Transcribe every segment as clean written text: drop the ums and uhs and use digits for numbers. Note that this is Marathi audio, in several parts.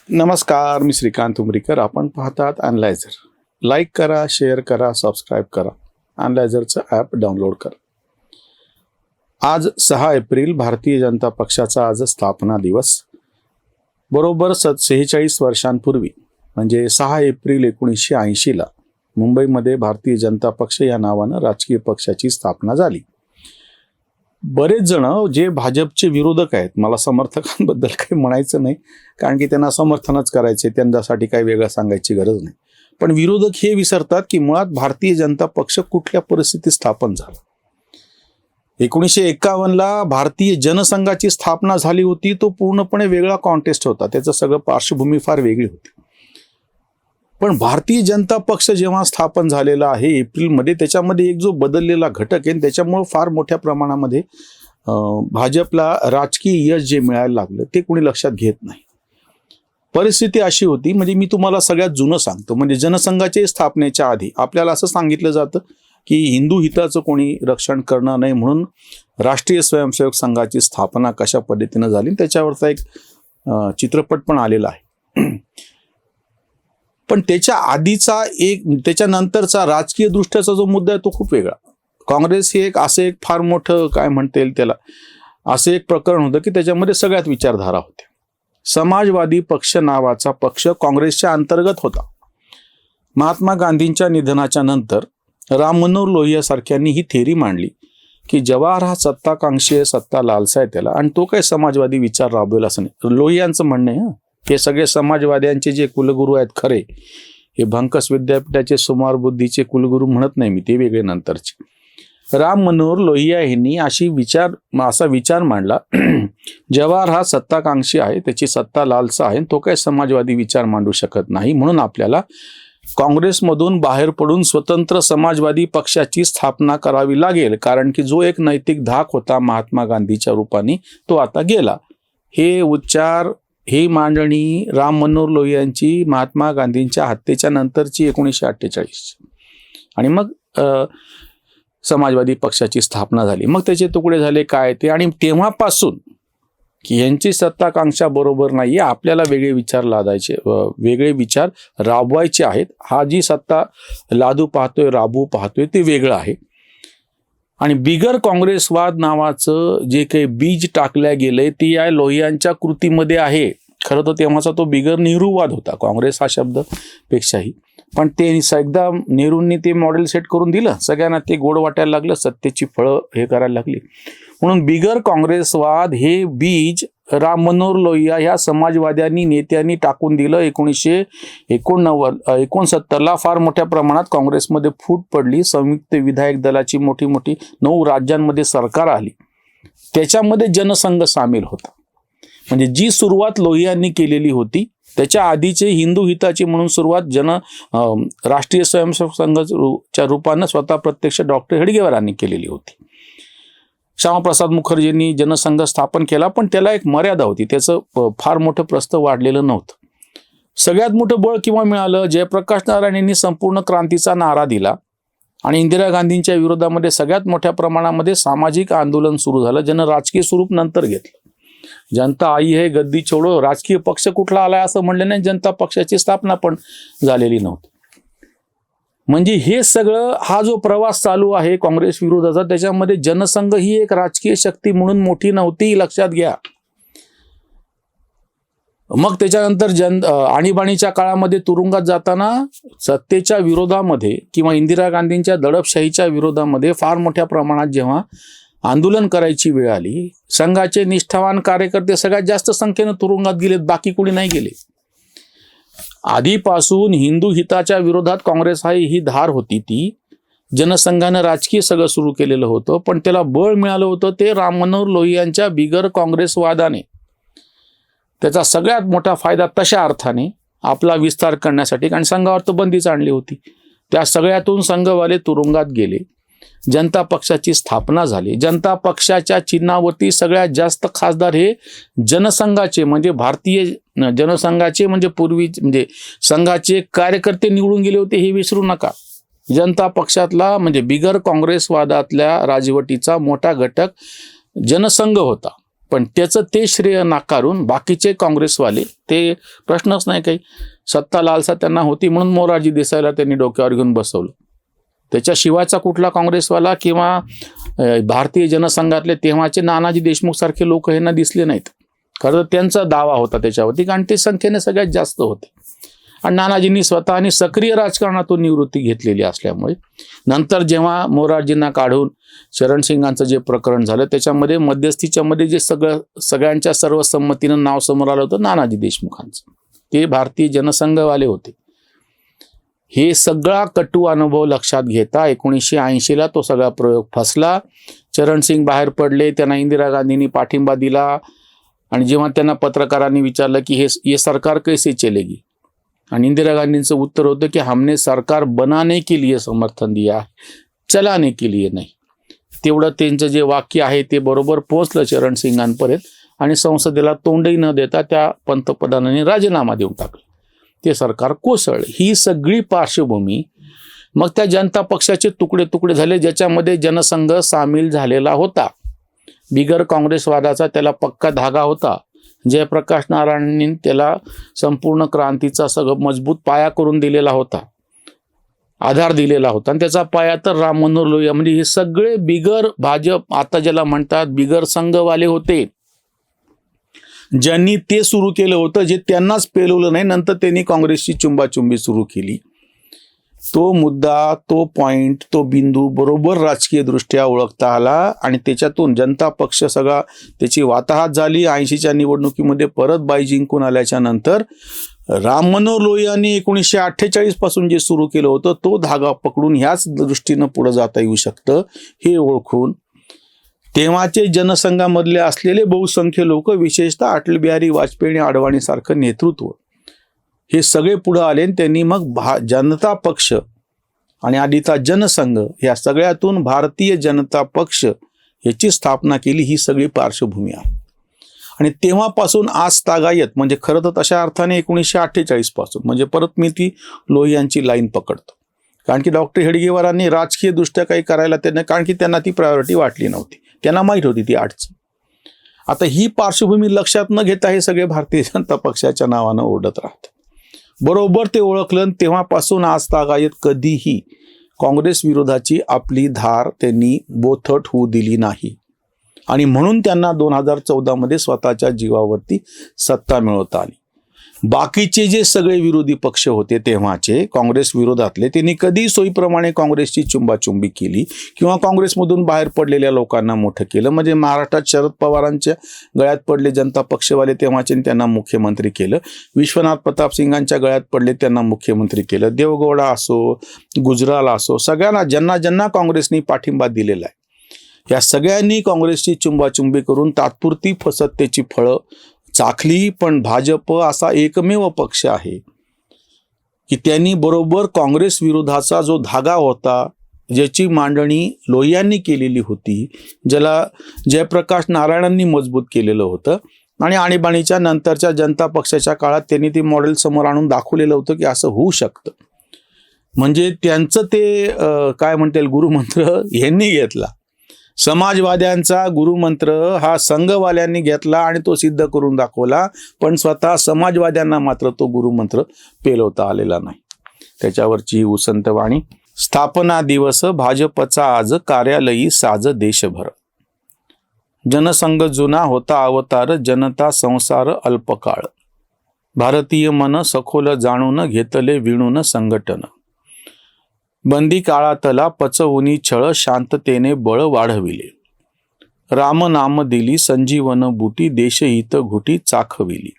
नमस्कार, मी श्रीकांत उमरीकर. आपण पाहतात अॅनालायझर. लाईक करा, शेअर करा, सबस्क्राईब करा. अॅनालायझरचं ॲप डाउनलोड करा. आज 6 एप्रिल भारतीय जनता पक्षाचा आज स्थापना दिवस. बरोबर 46 वर्षांपूर्वी म्हणजे 6 एप्रिल 1980ला मुंबईमध्ये भारतीय जनता पक्ष या नावानं राजकीय पक्षाची स्थापना झाली. बरेच जण जे भाजपचे विरोधक आहेत, मला समर्थकांबद्दल काही म्हणायचं नाही कारण की त्यांना समर्थनच करायचे, त्यांच्यासाठी काही वेगळं सांगायची गरज नाही. पण विरोधक हे विसरतात की मुळात भारतीय जनता पक्ष कुठल्या परिस्थितीत स्थापन झाला. 1951ला भारतीय जनसंघाची स्थापना झाली होती. तो पूर्णपणे वेगळा कॉन्टेस्ट होता, त्याचं सगळं पार्श्वभूमी फार वेगळी होती. पण भारतीय जनता पक्ष जेव्हा स्थापन झालेला आहे एप्रिलमध्ये, त्याच्यामध्ये एक जो बदललेला घटक आहे, त्याच्यामुळे फार मोठ्या प्रमाणामध्ये भाजपला राजकीय यश जे मिळायला लागलं ते कोणी लक्षात घेत नाही. परिस्थिती अशी होती, म्हणजे मी तुम्हाला सगळ्यात जुनं सांगतो, म्हणजे जनसंघाच्या स्थापनेच्या आधी आपल्याला असं सांगितलं जातं की हिंदू हिताचं कोणी रक्षण करणार नाही म्हणून राष्ट्रीय स्वयंसेवक संघाची स्थापना कशा पद्धतीनं झाली त्याच्यावरचा एक चित्रपट पण आलेला आहे. पण त्याच्या आधीचा त्याच्यानंतरचा राजकीय दृष्ट्याचा जो मुद्दा आहे तो खूप वेगळा. काँग्रेस हे एक फार मोठं काय म्हणता येईल त्याला, असं एक प्रकरण होतं की त्याच्यामध्ये सगळ्यात विचारधारा होत्या. समाजवादी पक्ष नावाचा पक्ष काँग्रेसच्या अंतर्गत होता. महात्मा गांधींच्या निधनाच्या नंतर राम मनोहर लोहिया सारख्यांनी ही थेरी मांडली की जवाहर हा सत्ताकांक्षी आहे, सत्ता लालसा आहे त्याला, आणि तो काही समाजवादी विचार राबवेल असं नाही. लोहियांचं म्हणणं आहे. हे सगळे समाजवाद्यांचे जे कुलगुरू आहेत खरे, हे भंकस विद्यापीठाचे सुमार बुद्धीचे कुलगुरू म्हणत नाही मी, ते वेगळे नंतरचे. राम मनोहर लोहिया यांनी असा विचार मांडला जवाहर हा सत्ताकांक्षी आहे, त्याची सत्ता लालसा आहे, तो काही समाजवादी विचार मांडू शकत नाही, म्हणून आपल्याला काँग्रेसमधून बाहेर पडून स्वतंत्र समाजवादी पक्षाची स्थापना करावी लागेल, कारण की जो एक नैतिक धाक होता महात्मा गांधीच्या रूपाने तो आता गेला. ही मांडणी राम मनोहर लोहियांची महात्मा गांधींच्या हत्येच्या नंतरची 1948, आणि मग समाजवादी पक्षाची स्थापना झाली. मग त्याचे तुकडे झाले काय ते, आणि तेव्हापासून की यांची सत्ताकांक्षा बरोबर नाही, आपल्याला वेगळे विचार लादायचे, वेगळे विचार राबवायचे आहेत. हा जी सत्ता लादू पाहतोय, राबवू पाहतोय ते वेगळं आहे. आणि बिगर काँग्रेसवाद नावाचं जे काही बीज टाकल्या गेलंय ते या लोहियांच्या कृतीमध्ये आहे. खरं तर तेव्हाचा तो बिगर नेहरूवाद होता, काँग्रेस हा शब्द पेक्षाही. पण ते एकदा नेहरूंनी ते मॉडेल सेट करून दिलं, सगळ्यांना ते गोड वाटायला लागलं, सत्तेची फळं हे करायला लागली. म्हणून बिगर काँग्रेसवाद हे बीज राम मनोहर लोहिया ह्या समाजवाद्यांनी नेत्यांनी टाकून दिलं. 1969ला फार मोठ्या प्रमाणात काँग्रेसमध्ये फूट पडली. संयुक्त विधायक दलाची मोठी 9 राज्यांमध्ये सरकार आली. त्याच्यामध्ये जनसंघ सामील होता. म्हणजे जी सुरुवात लोहियांनी केलेली होती त्याच्या आधीचे हिंदू हिताची म्हणून सुरुवात राष्ट्रीय स्वयंसेवक संघाच्या रूपानं स्वतः प्रत्यक्ष डॉक्टर हेडगेवारांनी केलेली होती. श्यामाप्रसाद मुखर्जींनी जनसंघ स्थापन केला, पण त्याला एक मर्यादा होती, त्याचं फार मोठं प्रस्थ वाढलेलं नव्हतं. सगळ्यात मोठं बळ किंवा मिळालं जयप्रकाश नारायण यांनी संपूर्ण क्रांतीचा नारा दिला, आणि इंदिरा गांधींच्या विरोधामध्ये सगळ्यात मोठ्या प्रमाणामध्ये सामाजिक आंदोलन सुरू झालं, ज्यानं राजकीय स्वरूप नंतर घेतलं. जनता आई है गद्दी छोडो, राजकीय पक्ष कुठला आलाय असं म्हणलं नाही, जनता पक्षाची स्थापना पण झालेली नव्हती. म्हणजे हे सगळं हा जो प्रवास चालू आहे काँग्रेस विरोधाचा, त्याच्यामध्ये जनसंघ ही एक राजकीय शक्ती म्हणून मोठी नव्हती, लक्षात घ्या. मग त्याच्यानंतर आणीबाणीच्या काळामध्ये तुरुंगात जाताना सत्तेच्या विरोधामध्ये किंवा इंदिरा गांधींच्या दडपशाहीच्या विरोधामध्ये फार मोठ्या प्रमाणात जेव्हा आंदोलन करायची वेळ आली, संघाचे निष्ठावान कार्यकर्ते सगळ्यात जास्त संख्येनं तुरुंगात गेलेत, बाकी कोणी नाही गेले. आधीपासून हिंदू हिताच्या विरोधात काँग्रेस ही धार होती, ती जनसंघानं राजकीय सगळं सुरू केलेलं होतं, पण त्याला बळ मिळालं होतं ते राम मनोहर लोहियांच्या बिगर काँग्रेसवादाने. त्याचा सगळ्यात मोठा फायदा तशा अर्थाने आपला विस्तार करण्यासाठी, कारण संघावर तर बंदीच आणली होती, त्या सगळ्यातून संघवाले तुरुंगात गेले. जनता पक्षाची स्थापना झाली. जनता पक्षाच्या चिन्हावरती सगळ्यात जास्त खासदार हे जनसंघाचे म्हणजे भारतीय जनसंघाचे म्हणजे पूर्वी म्हणजे संघाचे कार्यकर्ते निवडून गेले होते, हे विसरू नका. जनता पक्षातला म्हणजे बिगर काँग्रेसवादातल्या राजवटीचा मोठा घटक जनसंघ होता. पण त्याचं ते श्रेय नाकारून बाकीचे काँग्रेसवाले, ते प्रश्नच नाही काही, सत्ता लालसा त्यांना होती म्हणून मोरारजी देसाईला त्यांनी डोक्यावर घेऊन बसवलं. त्याच्याशिवायचा कुठला काँग्रेसवाला किंवा भारतीय जनसंघातले तेव्हाचे नानाजी देशमुख सारखे लोक यांना दिसले नाहीत. खरं तर त्यांचा दावा होता त्याच्यावरती, कारण ते संख्येने सगळ्यात जास्त होते. आणि नानाजींनी स्वतःने सक्रिय राजकारणातून निवृत्ती घेतलेली असल्यामुळे नंतर जेव्हा मोरारजींना काढून चरणसिंगांचं जे प्रकरण झालं त्याच्यामध्ये मध्यस्थीच्या मध्ये जे सगळ्यांच्या सर्वसंमतीनं नाव समोर आलं होतं नानाजी देशमुखांचं, ते भारतीय जनसंघवाले होते. हे सगळा कटू अनुभव लक्षात घेता 1980ला तो सगळा प्रयोग फसला. चरणसिंग बाहेर पडले, त्यांना इंदिरा गांधींनी पाठिंबा दिला. आणि जेव्हा त्यांना पत्रकारांनी विचारलं की हे सरकार कैसे चलेगी, आणि इंदिरा गांधींचं उत्तर होतं की हमने सरकार बनाने के लिए समर्थन दिया, चलाने के लिए नाही. तेवढं त्यांचं जे वाक्य आहे ते बरोबर पोहोचलं चरणसिंगांपर्यंत आणि संसदेला तोंडही न देता त्या पंतप्रधानांनी राजीनामा देऊन टाकला. ते सरकार कोसळलं. ही सगळी पार्श्वभूमी, मग त्या जनता पक्षाचे तुकडे तुकडे झाले ज्याच्यामध्ये जनसंघ सामील झालेला होता. बिगर काँग्रेसवादाचा त्याला पक्का धागा होता. जयप्रकाश नारायणांनी त्याला संपूर्ण क्रांतीचा सगळं मजबूत पाया करून दिलेला होता, आधार दिलेला होता. आणि त्याचा पाया तर राम मनोहर लोहिया, म्हणजे हे सगळे बिगर भाजप, आता ज्याला म्हणतात बिगर संघवाले होते, ज्यांनी ते सुरू केलं होतं जे त्यांनाच पेलवलं नाही. नंतर त्यांनी काँग्रेसची चुंबाचुंबी सुरू केली. तो मुद्दा, तो पॉइंट, तो बिंदू बरोबर राजकीय दृष्ट्या ओळखता आला आणि त्याच्यातून जनता पक्ष सगळा त्याची वाताहत झाली. 80च्या निवडणुकीमध्ये परत बाई जिंकून आल्याच्या नंतर राम मनोहर लोहियांनी 1948 पासून जे सुरू केलं होतं तो धागा पकडून ह्याच दृष्टीनं पुढे जाता येऊ शकतं हे ओळखून तेव्हाचे जनसंघामधले असलेले बहुसंख्य लोक, विशेषतः अटल बिहारी वाजपेयी आणि अडवाणीसारखं नेतृत्व, हे सगळे पुढे आले आणि त्यांनी मग जनता पक्ष आणि आधीचा जनसंघ या सगळ्यातून भारतीय जनता पक्ष याची स्थापना केली. ही सगळी पार्श्वभूमी आहे. आणि तेव्हापासून आज तागायत, म्हणजे खरं तर तशा अर्थाने 1948 पासून, म्हणजे परत मी ती लोहियांची लाईन पकडतो. कारण की डॉक्टर हेडगेवारांनी राजकीय दृष्ट्या काही करायला त्यांना, कारण की त्यांना ती प्रायोरिटी वाटली नव्हती, त्यांना माहीत होती ती अडचण. आता ही पार्श्वभूमी लक्षात न घेता हे सगळे भारतीय जनता पक्षाच्या नावानं ओरडत राहतात. बरोबर ते ओळखलं. तेव्हापासून आज तागायत कधीही काँग्रेस विरोधाची आपली धार त्यांनी बोथट होऊ दिली नाही. आणि म्हणून त्यांना 2014 मध्ये स्वतःच्या जीवावरती सत्ता मिळवता आली. बाकीचे जे सगळे विरोधी पक्ष होते तेव्हाचे काँग्रेस विरोधातले, त्यांनी कधी सोयीप्रमाणे काँग्रेसची चुंबाचुंबी केली किंवा काँग्रेसमधून बाहेर पडलेल्या लोकांना मोठं केलं. म्हणजे महाराष्ट्रात शरद पवारांच्या गळ्यात पडले जनता पक्षवाले तेव्हाचे, त्यांना मुख्यमंत्री केलं. विश्वनाथ प्रताप सिंगांच्या गळ्यात पडले, त्यांना मुख्यमंत्री केलं. देवगौडा असो, गुजराल असो, सगळ्यांना ज्यांना ज्यांना काँग्रेसने पाठिंबा दिलेला आहे या सगळ्यांनी काँग्रेसची चुंबाचुंबी करून तात्पुरती सत्तेची फळं चाखली. पण भाजप असा एकमेव पक्ष आहे की त्यांनी बरोबर काँग्रेस विरोधाचा जो धागा होता, ज्याची मांडणी लोहियांनी केलेली होती, ज्याला जयप्रकाश नारायणांनी मजबूत केलेलं होतं, आणि आणीबाणीच्या नंतरच्या जनता पक्षाच्या काळात त्यांनी ते मॉडेल समोर आणून दाखवलेलं होतं की असं होऊ शकतं. म्हणजे त्यांचं ते काय म्हणता येईल गुरुमंत्र यांनी घेतला. समाजवाद्यांचा गुरुमंत्र हा संघवाल्यांनी घेतला आणि तो सिद्ध करून दाखवला. पण स्वतः समाजवाद्यांना मात्र तो गुरुमंत्र पेलवता आलेला नाही. त्याच्यावरची उसंतवाणी. स्थापना दिवस भाजपचा आज, कार्यालयी साज देशभर. जनसंघ जुना होता अवतार, जनता संसार अल्पकाळ. भारतीय मन सखोल जाणून, घेतले विणून संघटन. बंदी काळातला पचवुनी छळ, शांततेने बळ वाढविले. राम नाम दिली संजीवन बुटी, देशहित घुटी चाखविली.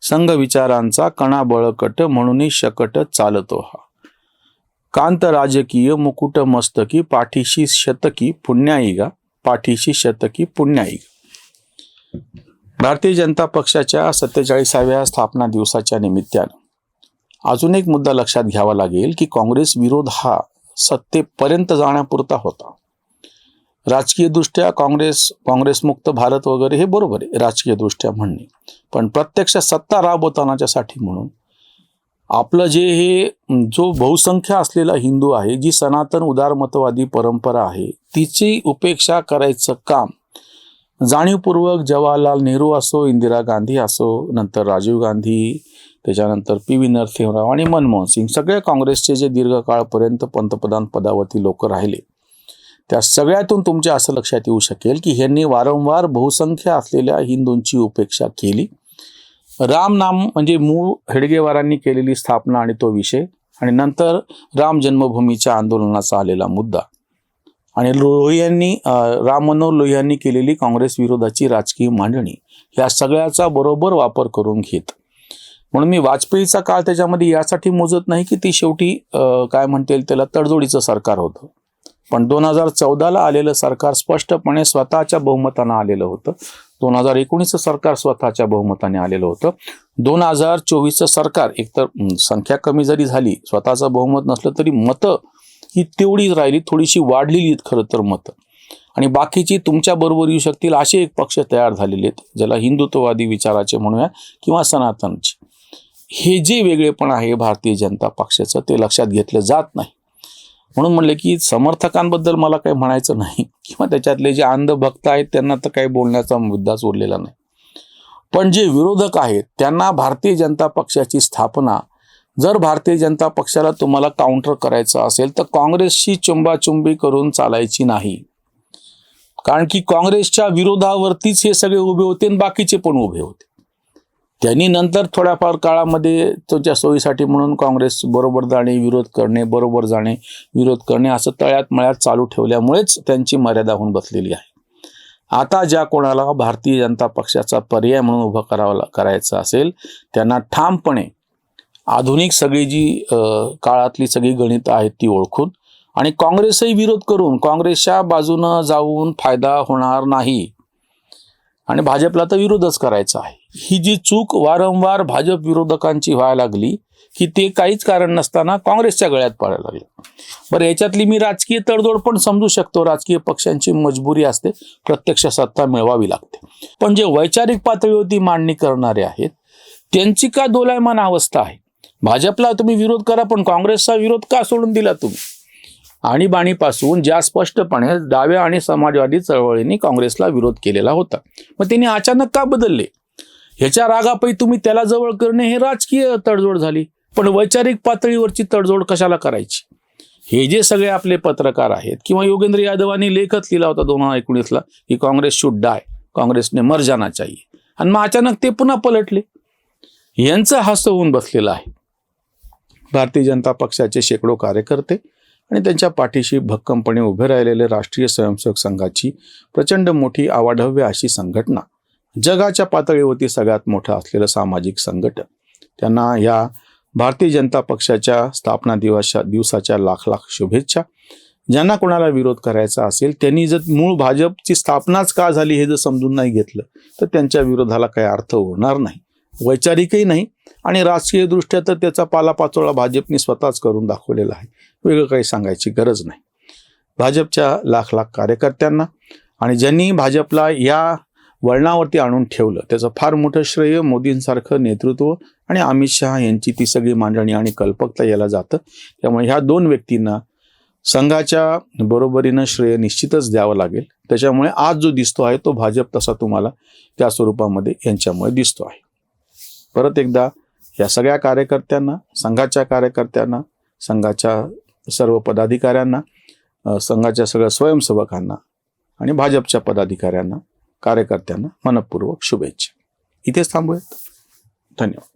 संघ विचारांचा कणा बळकट, म्हणून शकट चालतो हा. कांत राजकीय मुकुट मस्तकी, पाठीशी शतकी पुण्याईगा, पाठीशी शतकी पुण्याईगा. भारतीय जनता पक्षाच्या 47व्या स्थापना दिवसाच्या निमित्तानं अजून एक मुद्दा लक्षात घ्यावा लागेल की काँग्रेस विरोध हा सत्तेपर्यंत जाण्यापुरता होता. राजकीय दृष्ट्या काँग्रेसमुक्त भारत वगैरे हे बरोबर आहे राजकीय दृष्ट्या म्हणणे, पण प्रत्यक्ष सत्ता राबवतानाच्यासाठी म्हणून आपलं जो बहुसंख्य असलेला हिंदू आहे, जी सनातन उदारमतवादी परंपरा आहे, तिची उपेक्षा करायचं काम जाणीवपूर्वक जवाहरलाल नेहरू असो, इंदिरा गांधी असो, नंतर राजीव गांधी, त्याच्यानंतर पी.व्ही. नरसिंहराव आणि मनमोहन सिंग, सगळ्या काँग्रेसचे जे दीर्घकाळपर्यंत पंतप्रधान पदावरती लोक राहिले, त्या सगळ्यातून तुमच्या असं लक्षात येऊ शकेल की ह्यांनी वारंवार बहुसंख्य असलेल्या हिंदूंची उपेक्षा केली. राम नाम म्हणजे मूळ हेडगेवारांनी केलेली स्थापना आणि तो विषय, आणि नंतर राम जन्मभूमीच्या आंदोलनाचा आलेला मुद्दा, आणि लोहियांनी राम मनोहर लोहियांनी केलेली काँग्रेस विरोधाची राजकीय मांडणी, या सगळ्याचा बरोबर वापर करून घेत. म्हणून मी वाजपेयीचा काळ त्याच्यामध्ये यासाठी मोजत नाही की ती शेवटी काय म्हणता येईल त्याला तडजोडीचं सरकार होतं, पण 2014ला आलेलं सरकार स्पष्टपणे स्वतःच्या बहुमतानं आलेलं होतं. 2019चं सरकार स्वतःच्या बहुमताने आलेलं होतं. 2024चं सरकार एकतर संख्या कमी जरी झाली, स्वतःचं बहुमत नसलं तरी मतं ही तेवढीच राहिली, थोडीशी वाढलेली आहेत खरं तर मतं, आणि बाकीची तुमच्या बरोबर येऊ शकतील असे एक पक्ष तयार झालेले आहेत, ज्याला हिंदुत्ववादी विचाराचे म्हणूया किंवा सनातनचे. हे जे वेगळेपण आहे भारतीय जनता पक्षाचं ते लक्षात घेतलं जात नाही. म्हणून म्हणले की समर्थकांबद्दल मला काही म्हणायचं नाही, किंवा त्याच्यातले जे अंधभक्त आहेत त्यांना तर काही बोलण्याचा मुद्दाच उरलेला नाही. पण जे विरोधक आहेत त्यांना भारतीय जनता पक्षाची स्थापना, जर भारतीय जनता पक्षाला तुम्हाला काउंटर करायचं असेल तर काँग्रेसशी चुंबाचुंबी करून चालायची नाही. कारण की काँग्रेसच्या विरोधावरतीच हे सगळे उभे होते आणि बाकीचे पण उभे होते. त्यांनी नंतर थोड्याफार काळामध्ये त्यांच्या सोयीसाठी म्हणून काँग्रेस बरोबर जाणे, विरोध करणे, बरोबर जाणे, विरोध करणे असं तळ्यात मळ्यात चालू ठेवल्यामुळेच त्यांची मर्यादा होऊन बसलेली आहे. आता ज्या कोणाला भारतीय जनता पक्षाचा पर्याय म्हणून उभं करायचं असेल त्यांना ठामपणे आधुनिक सगळी जी काळातली सगळी गणितं आहेत ती ओळखून आणि काँग्रेसही विरोध करून काँग्रेसच्या बाजूनं जाऊन फायदा होणार नाही, आणि भाजपला तर विरोधच करायचा आहे. ही जी चूक वारंवार भाजप विरोधकांची व्हायला लागली की ते काहीच कारण नसताना काँग्रेसच्या गळ्यात पडायला लागले. बरं, याच्यातली मी राजकीय तडजोड पण समजू शकतो, राजकीय पक्षांची मजबुरी असते, प्रत्यक्ष सत्ता मिळवावी लागते. पण जे वैचारिक पातळीवरती मांडणी करणारे आहेत त्यांची का दोलायमान अवस्था आहे. भाजपला तुम्ही विरोध करा, पण काँग्रेसचा विरोध का सोडून दिला तुम्ही? आणीबाणीपासून ज्या स्पष्टपणे डाव्या आणि समाजवादी चळवळींनी काँग्रेसला विरोध केलेला होता, मग त्यांनी अचानक का बदलले? ह्याच्या रागापायी तुम्ही त्याला जवळ करणे हे राजकीय तडजोड झाली, पण वैचारिक पातळीवरची तडजोड कशाला करायची? हे जे सगळे आपले पत्रकार आहेत किंवा योगेंद्र यादवांनी लेखच लिहिला होता 2019ला की काँग्रेस शुड डाय, काँग्रेसने मर जाना चाहिए, आणि मग अचानक ते पुन्हा पलटले. यांचं हास्य होऊन बसलेलं आहे. भारतीय जनता पक्षाचे शेकडो कार्यकर्ते आणि त्यांच्या पाठीशी भक्कमपणे उभे राहिलेले राष्ट्रीय स्वयंसेवक संघाची प्रचंड मोठी आवाढव्य अशी संघटना, जगाच्या पातळीवरती सगळ्यात मोठं असलेलं सामाजिक संघटन, त्यांना या भारतीय जनता पक्षाच्या स्थापना दिवसाच्या लाख लाख शुभेच्छा. ज्यांना कोणाला विरोध करायचा असेल त्यांनी जर मूळ भाजपची स्थापनाच का झाली हे जर समजून नाही घेतलं तर त्यांच्या विरोधाला काही अर्थ उरणार नाही, वैचारिकही नाही, आणि राजकीय दृष्ट्या तर त्याचा पालापाचोळा भाजपने स्वतःच करून दाखवलेला आहे. वेगळं काही सांगायची गरज नाही. भाजपच्या लाख लाख कार्यकर्त्यांना आणि ज्यांनी भाजपला या वळणावरती आणून ठेवलं त्याचं फार मोठं श्रेय मोदींसारखं नेतृत्व आणि अमित शहा यांची ती सगळी मांडणी आणि कल्पकता याला जातं. त्यामुळे ह्या दोन व्यक्तींना संघाच्या बरोबरीनं श्रेय निश्चितच द्यावं लागेल. त्याच्यामुळे आज जो दिसतो आहे तो भाजप तसा तुम्हाला त्या स्वरूपामध्ये यांच्यामुळे दिसतो आहे. परत एकदा या सगळ्या कार्यकर्त्यांना, संघाच्या कार्यकर्त्यांना, संघाच्या सर्व पदाधिकाऱ्यांना, संघाच्या सगळ्या स्वयंसेवकांना आणि भाजपच्या पदाधिकाऱ्यांना, कार्यकर्त्यांना मनपूर्वक शुभेच्छा. इथेच थांबूयात. धन्यवाद.